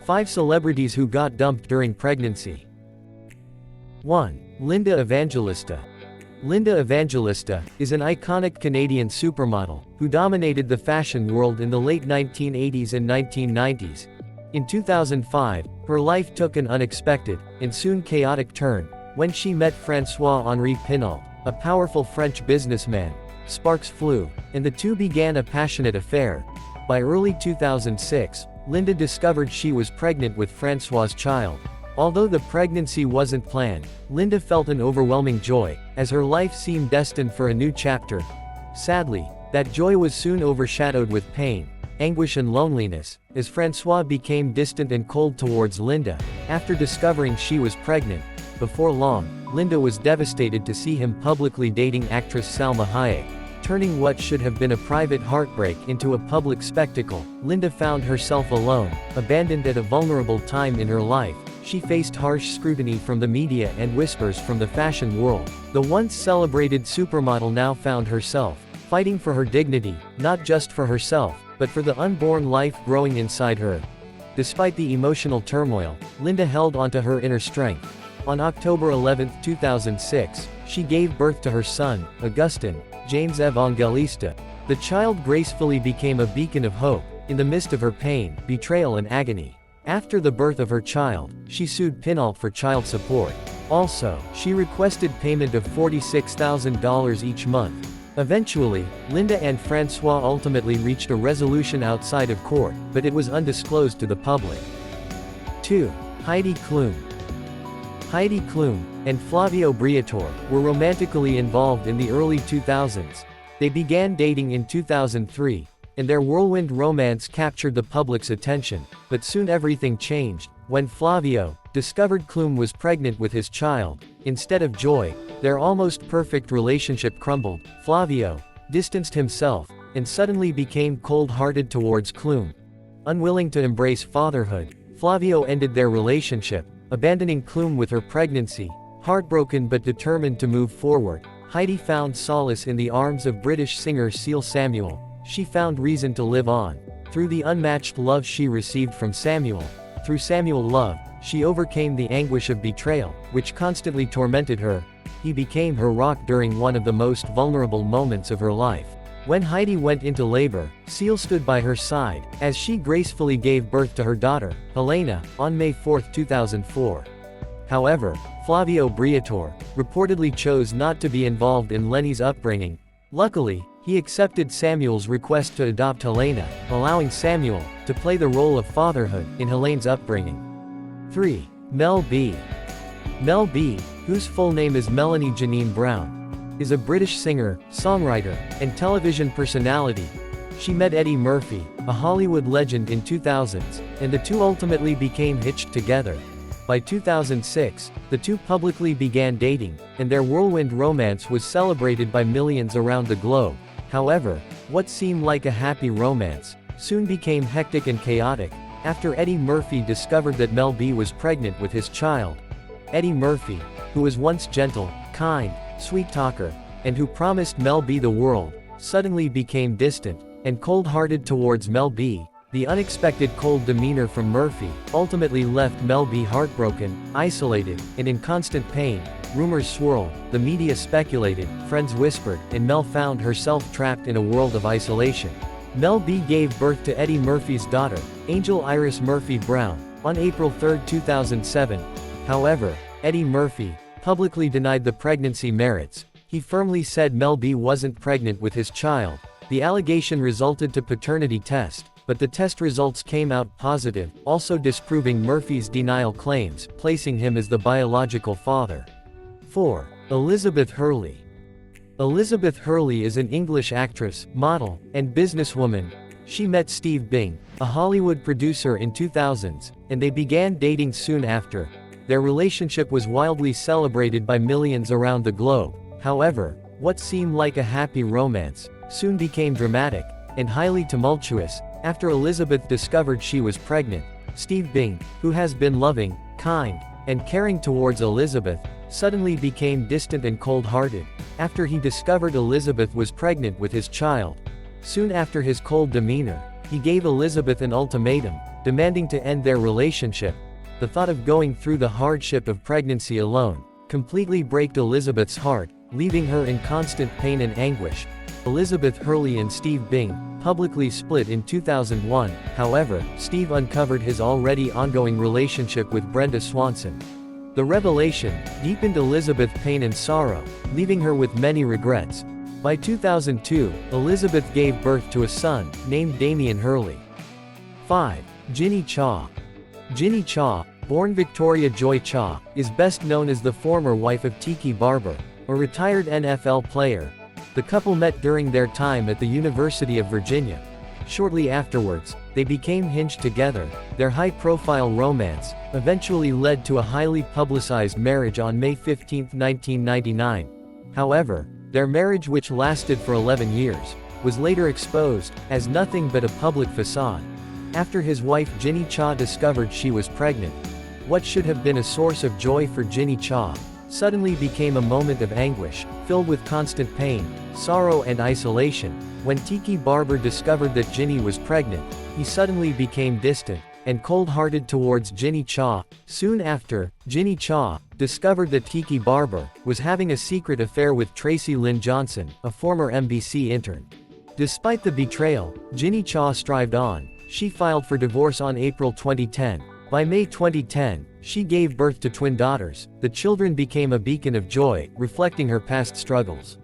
5 celebrities who got dumped during pregnancy. 1. Linda Evangelista. Linda Evangelista is an iconic Canadian supermodel who dominated the fashion world in the late 1980s and 1990s. In 2005, her life took an unexpected and soon chaotic turn when she met François-Henri Pinault, a powerful French businessman. Sparks flew, and the two began a passionate affair. By early 2006, Linda discovered she was pregnant with François' child. Although the pregnancy wasn't planned, Linda felt an overwhelming joy, as her life seemed destined for a new chapter. Sadly, that joy was soon overshadowed with pain, anguish and loneliness, as François became distant and cold towards Linda. After discovering she was pregnant, before long, Linda was devastated to see him publicly dating actress Salma Hayek. Turning what should have been a private heartbreak into a public spectacle, Linda found herself alone, abandoned at a vulnerable time in her life. She faced harsh scrutiny from the media and whispers from the fashion world. The once celebrated supermodel now found herself fighting for her dignity, not just for herself, but for the unborn life growing inside her. Despite the emotional turmoil, Linda held onto her inner strength. On October 11, 2006, she gave birth to her son, Augustin James Evangelista. The child gracefully became a beacon of hope in the midst of her pain, betrayal and agony. After the birth of her child, she sued Pinault for child support. Also, she requested payment of $46,000 each month. Eventually, Linda and François ultimately reached a resolution outside of court, but it was undisclosed to the public. 2. Heidi Klum. Heidi Klum and Flavio Briatore were romantically involved in the early 2000s. They began dating in 2003, and their whirlwind romance captured the public's attention. But soon everything changed when Flavio discovered Klum was pregnant with his child. Instead of joy, their almost perfect relationship crumbled. Flavio distanced himself and suddenly became cold-hearted towards Klum. Unwilling to embrace fatherhood, Flavio ended their relationship, abandoning Klum with her pregnancy. Heartbroken but determined to move forward, Heidi found solace in the arms of British singer Seal Samuel. She found reason to live on. Through the unmatched love she received from Samuel. Through Samuel's love, she overcame the anguish of betrayal, which constantly tormented her. He became her rock during one of the most vulnerable moments of her life. When Heidi went into labor, Seal stood by her side, as she gracefully gave birth to her daughter, Helena, on May 4, 2004. However, Flavio Briatore reportedly chose not to be involved in Lenny's upbringing. Luckily, he accepted Samuel's request to adopt Helena, allowing Samuel to play the role of fatherhood in Helena's upbringing. 3. Mel B. Mel B, whose full name is Melanie Janine Brown, is a British singer, songwriter, and television personality. She met Eddie Murphy, a Hollywood legend in 2000s, and the two ultimately became hitched together. By 2006, the two publicly began dating, and their whirlwind romance was celebrated by millions around the globe. However, what seemed like a happy romance soon became hectic and chaotic after Eddie Murphy discovered that Mel B was pregnant with his child. Eddie Murphy, who was once gentle, kind, sweet talker, and who promised Mel B the world, suddenly became distant and cold-hearted towards Mel B. The unexpected cold demeanor from Murphy ultimately left Mel B heartbroken, isolated, and in constant pain. Rumors swirled, the media speculated, friends whispered, and Mel found herself trapped in a world of isolation. Mel B gave birth to Eddie Murphy's daughter, Angel Iris Murphy Brown, on April 3, 2007. However, Eddie Murphy publicly denied the pregnancy merits. He firmly said Mel B wasn't pregnant with his child. The allegation resulted to paternity test, but the test results came out positive, also disproving Murphy's denial claims, placing him as the biological father. 4. Elizabeth Hurley. Elizabeth Hurley is an English actress, model, and businesswoman. She met Steve Bing, a Hollywood producer in 2000s, and they began dating soon after. Their relationship was wildly celebrated by millions around the globe. However, what seemed like a happy romance soon became dramatic and highly tumultuous after Elizabeth discovered she was pregnant. Steve Bing, who has been loving, kind, and caring towards Elizabeth, suddenly became distant and cold-hearted after he discovered Elizabeth was pregnant with his child. Soon after his cold demeanor, he gave Elizabeth an ultimatum: demanding to end their relationship. The thought of going through the hardship of pregnancy alone completely broke Elizabeth's heart, leaving her in constant pain and anguish. Elizabeth Hurley and Steve Bing publicly split in 2001. However, Steve uncovered his already ongoing relationship with Brenda Swanson. The revelation deepened Elizabeth's pain and sorrow, leaving her with many regrets. By 2002, Elizabeth gave birth to a son, named Damien Hurley. 5. Ginny Cha. Ginny Cha, born Victoria Joy Cha, is best known as the former wife of Tiki Barber, a retired NFL player. The couple met during their time at the University of Virginia. Shortly afterwards, they became hinged together. Their high-profile romance eventually led to a highly publicized marriage on May 15, 1999. However, their marriage, which lasted for 11 years, was later exposed as nothing but a public facade. After his wife Ginny Cha discovered she was pregnant, what should have been a source of joy for Ginny Cha suddenly became a moment of anguish, filled with constant pain, sorrow and isolation. When Tiki Barber discovered that Ginny was pregnant, he suddenly became distant and cold-hearted towards Ginny Cha. Soon after, Ginny Cha discovered that Tiki Barber was having a secret affair with Tracy Lynn Johnson, a former NBC intern. Despite the betrayal, Ginny Cha strived on. She filed for divorce on April 2010. By May 2010, she gave birth to twin daughters. The children became a beacon of joy, reflecting her past struggles.